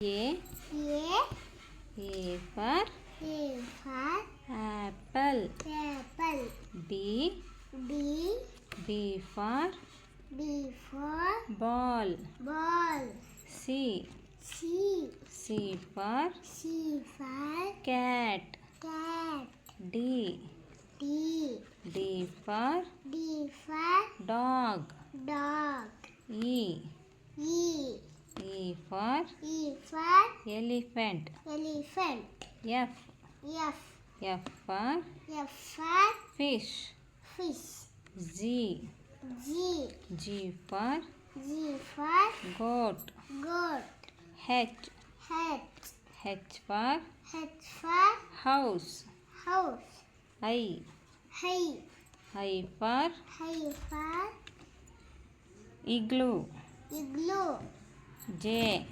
A A for for apple. apple. B B for for ball. ball. C C for for cat. cat. D D for for dog. dog. E for E for elephant. elephant. F F for for fish. fish. G for for goat. goat. H for H for house. house. I For for igloo. igloo. J